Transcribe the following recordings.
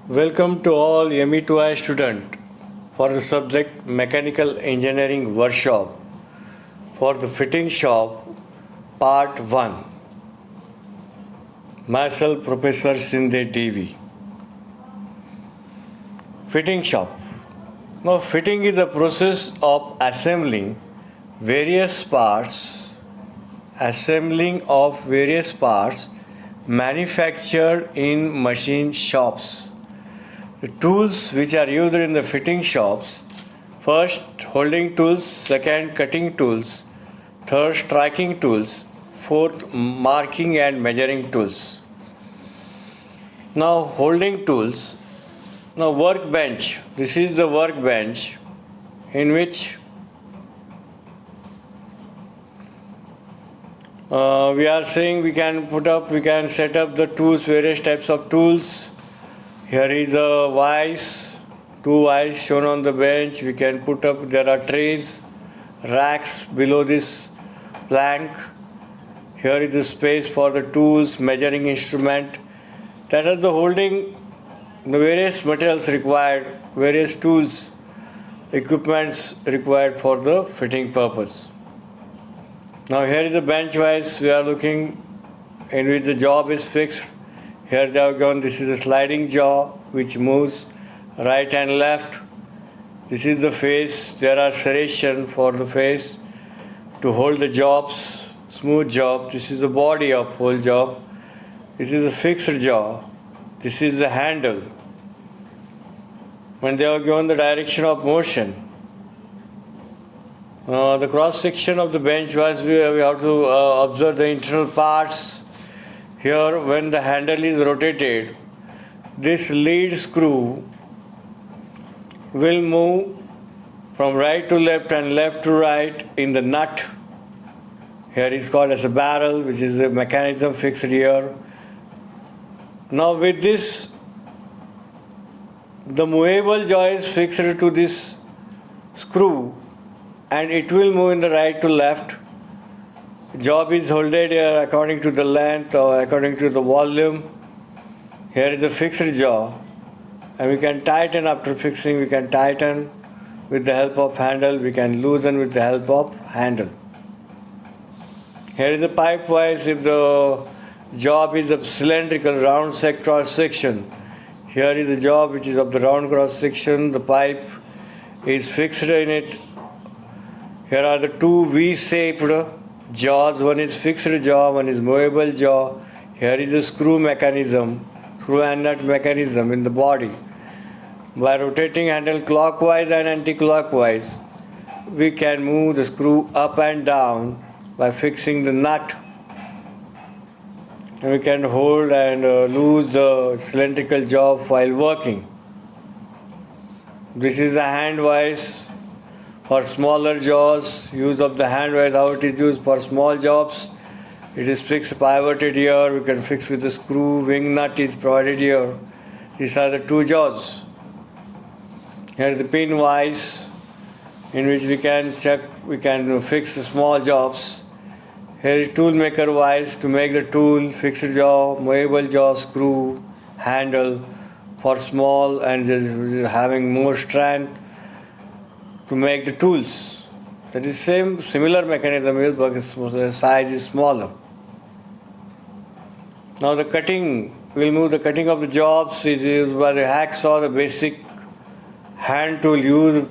Welcome to all ME2I student for the subject Mechanical Engineering Workshop for the Fitting Shop Part 1. Myself Professor Sinde DV. Fitting Shop. Now fitting is the process of assembling various parts manufactured in machine shops. The tools which are used in the fitting shops: first, holding tools; second, cutting tools; third, striking tools; fourth, marking and measuring tools. Now, holding tools. Now, workbench. This is the workbench in which we are saying we can set up the tools, various types of tools. Here is a vise, two vices shown on the bench. We can put up, there are trays, racks below this plank. Here is the space for the tools, measuring instrument. That is the holding, the various materials required, various tools, equipments required for the fitting purpose. Now here is the bench vise we are looking, in which the job is fixed. Here they have gone, this is a sliding jaw which moves right and left. This is the face, there are serration for the face to hold the jobs, smooth job. This is the body of whole job. This is a fixed jaw. This is the handle. When they have given the direction of motion, the cross section of the bench was we have to observe the internal parts. Here, when the handle is rotated, this lead screw will move from right to left and left to right in the nut. Here is called as a barrel, which is a mechanism fixed here. Now with this, the movable jaw is fixed to this screw and it will move in the right to left. Job is held here according to the length or according to the volume. Here is a fixed jaw, and we can tighten after fixing. We can tighten with the help of handle. We can loosen with the help of handle. Here is a pipe vise. If the job is of cylindrical round cross section, here is the job which is of the round cross section. The pipe is fixed in it. Here are the two V-shaped jaws. One is fixed jaw, one is movable jaw. Here is a screw mechanism, screw and nut mechanism in the body. By rotating handle clockwise and anti-clockwise, we can move the screw up and down by fixing the nut. And we can hold and loose the cylindrical jaw while working. This is the hand vise. For smaller jaws, use of the hand vise, how it is used for small jobs. It is fixed, pivoted here. We can fix with the screw. Wing nut is provided here. These are the two jaws. Here is the pin vise, in which we can fix the small jobs. Here is tool maker vise to make the tool, fixed jaw, movable jaw, screw, handle for small and having more strength to make the tools. That is similar mechanism is, but the size is smaller. Now the cutting, we'll move the cutting of the jobs is used by the hacksaw, the basic hand tool used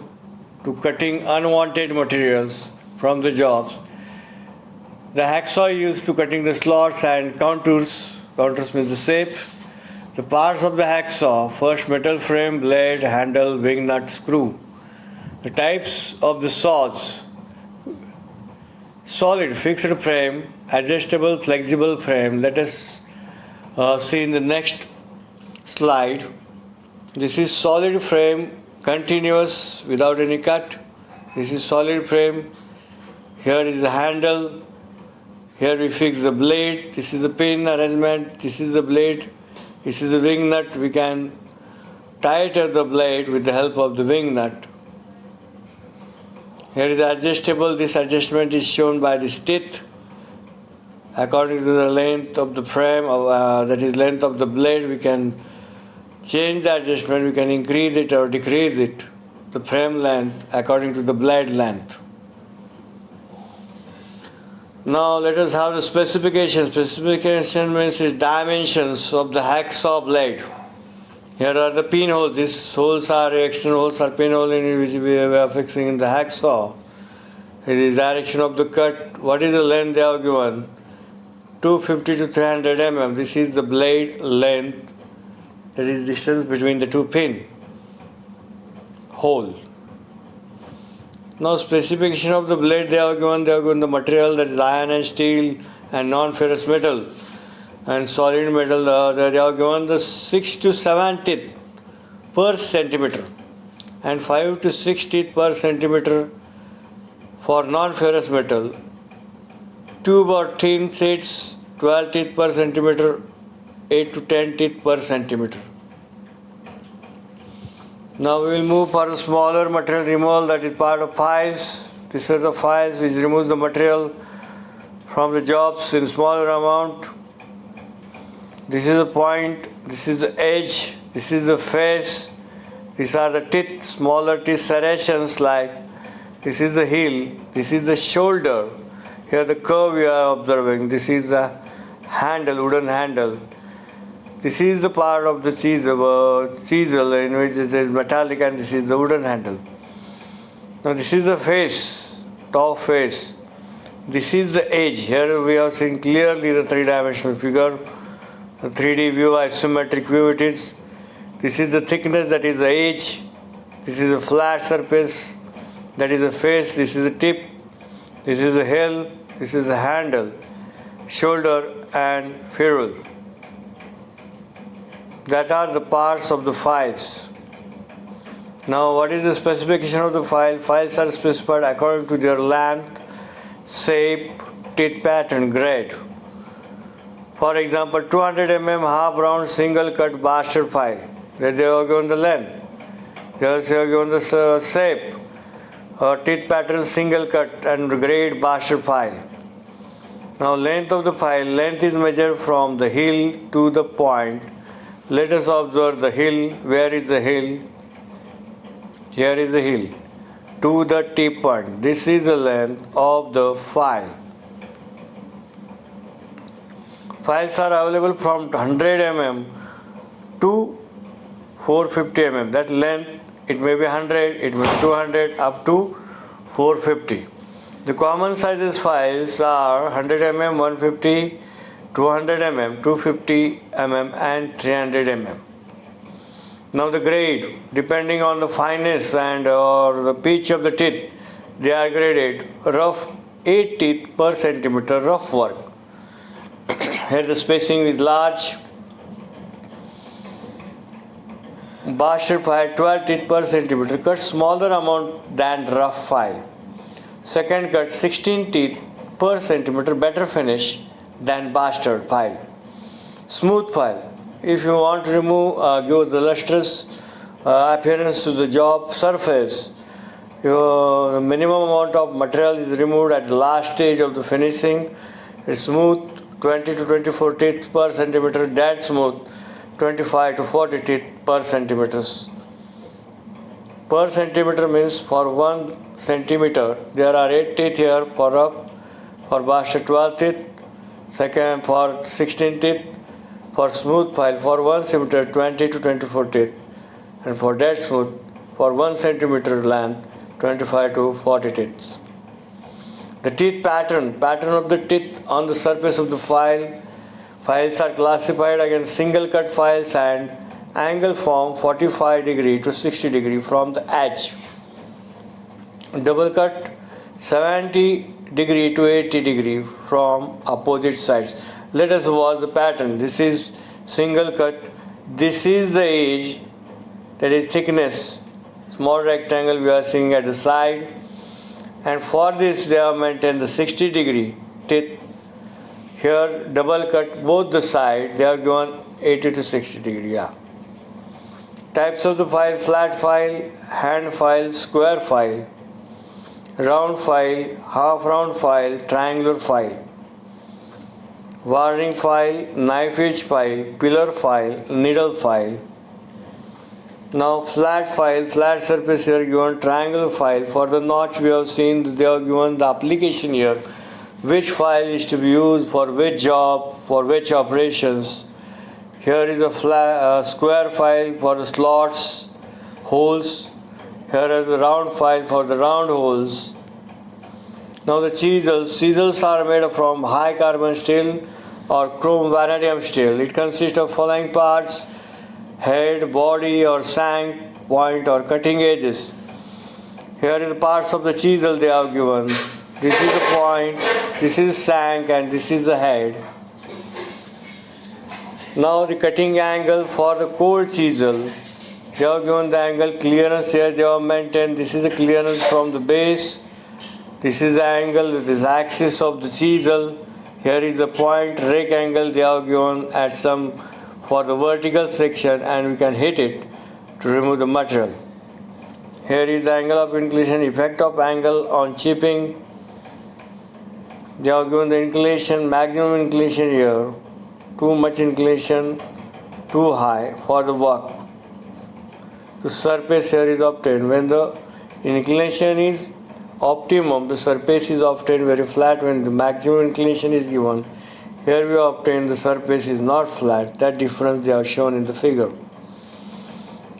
to cutting unwanted materials from the jobs. The hacksaw is used to cutting the slots and counters. Counters means the shape. The parts of the hacksaw: first, metal frame, blade, handle, wing nut, screw. The types of the saws: solid, fixed frame, adjustable, flexible frame. Let us see in the next slide. This is solid frame, continuous, without any cut. This is solid frame. Here is the handle. Here we fix the blade. This is the pin arrangement. This is the blade. This is the wing nut. We can tighten the blade with the help of the wing nut. Here is adjustable. This adjustment is shown by this teeth. According to the length of the frame, that is length of the blade, we can change the adjustment, we can increase it or decrease it, the frame length according to the blade length. Now let us have the specification. Specification means the dimensions of the hacksaw blade. Here are the pinholes. These holes are external holes or pinhole in which we are fixing in the hacksaw. It is direction of the cut. What is the length they have given? 250 to 300 mm. This is the blade length. That is distance between the two pin hole. Now specification of the blade they have given the material, that is iron and steel and non-ferrous metal and solid metal. They have given the 6 to 7 teeth per centimeter and 5 to 6 teeth per centimeter for non-ferrous metal. Tube or thin sheets 12 teeth per centimeter, 8 to 10 teeth per centimeter. Now we will move for a smaller material removal, that is part of files. These are the files which removes the material from the jobs in smaller amount. This is the point, this is the edge, this is the face, these are the teeth, smaller teeth serrations, like this is the heel, this is the shoulder. Here the curve we are observing, this is the handle, wooden handle. This is the part of the chisel in which it is metallic, and this is the wooden handle. Now this is the face, top face. This is the edge. Here we have seen clearly the three-dimensional figure, the 3D view, isometric view it is. This is the thickness, that is the edge. This is the flat surface, that is the face. This is the tip. This is the heel. This is the handle, shoulder and ferrule. That are the parts of the files. Now what is the specification of the file? Files are specified according to their length, shape, teeth pattern, grade. For example, 200 mm half round single cut bastard file. They have given the length. They also have given the shape, teeth pattern single cut and grade bastard file. Now length of the file. Length is measured from the heel to the point. Let us observe the heel. Where is the heel? Here is the heel. To the tip point. This is the length of the file. Files are available from 100 mm to 450 mm. That length, it may be 100, it may be 200, up to 450. The common sizes files are 100 mm, 150, 200 mm, 250 mm and 300 mm. Now the grade, depending on the fineness and or the pitch of the teeth, they are graded. Rough 8 teeth per centimeter, rough work. Here the spacing is large. Bastard file 12 teeth per centimeter, cut smaller amount than rough file. Second cut 16 teeth per centimeter, better finish than bastard file. Smooth file. If you want to remove, give the lustrous appearance to the job surface, the minimum amount of material is removed at the last stage of the finishing. It's smooth 20 to 24 teeth per centimeter, dead smooth 25 to 40 teeth per centimeters. Per centimeter means for 1 centimeter there are 8 teeth here for up, for bastard 12 teeth, second for 16 teeth, for smooth file for 1 centimeter 20 to 24 teeth, and for dead smooth for 1 centimeter length 25 to 40 teeth. The teeth pattern of the teeth on the surface of the file. Files are classified against single cut files and angle form 45 degree to 60 degree from the edge. Double cut 70 degree to 80 degree from opposite sides. Let us watch the pattern. This is single cut. This is the edge, that is thickness. Small rectangle we are seeing at the side. And for this they have maintained the 60 degree teeth. Here double cut both the sides. They have given 80 to 60 degree. Yeah. Types of the file: flat file, hand file, square file, round file, half round file, triangular file, warning file, knife edge file, pillar file, needle file. Now flat file, flat surface here given, triangle file. For the notch we have seen they have given the application here. Which file is to be used for which job, for which operations. Here is a square file for the slots, holes. Here is the round file for the round holes. Now the chisels are made from high carbon steel or chrome vanadium steel. It consists of following parts: head, body or shank, point or cutting edges. Here is the parts of the chisel they have given. This is the point, this is shank and this is the head. Now the cutting angle for the cold chisel. They have given the angle clearance here they have maintained. This is the clearance from the base. This is the angle, this axis of the chisel. Here is the point rake angle they have given at some for the vertical section, and we can hit it to remove the material. Here is the angle of inclination, effect of angle on chipping. They have given the inclination, maximum inclination here, too much inclination, too high for the work. The surface here is obtained. When the inclination is optimum, the surface is obtained very flat. When the maximum inclination is given, here we obtain the surface is not flat. That difference they are shown in the figure.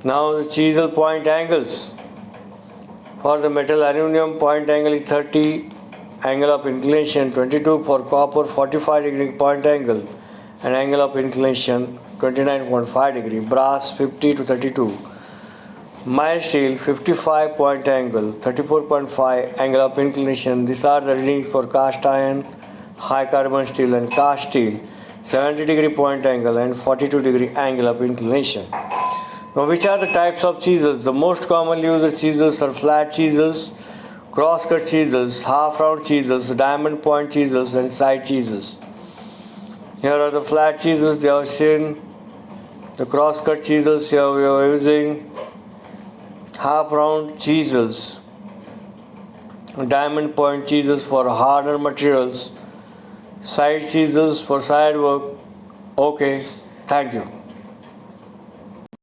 Now the chisel point angles. For the metal aluminum, point angle is 30, angle of inclination 22. For copper, 45 degree point angle and angle of inclination 29.5 degree. Brass 50 to 32. Mild steel 55 point angle, 34.5 angle of inclination. These are the readings for cast iron, high carbon steel and cast steel. 70 degree point angle and 42 degree angle of inclination. Now which are the types of chisels? The most commonly used chisels are flat chisels, cross cut chisels, half round chisels, diamond point chisels and side chisels. Here are the flat chisels they have seen. The cross cut chisels here we are using. Half round chisels, diamond point chisels for harder materials, side chisels for side work. Okay, thank you.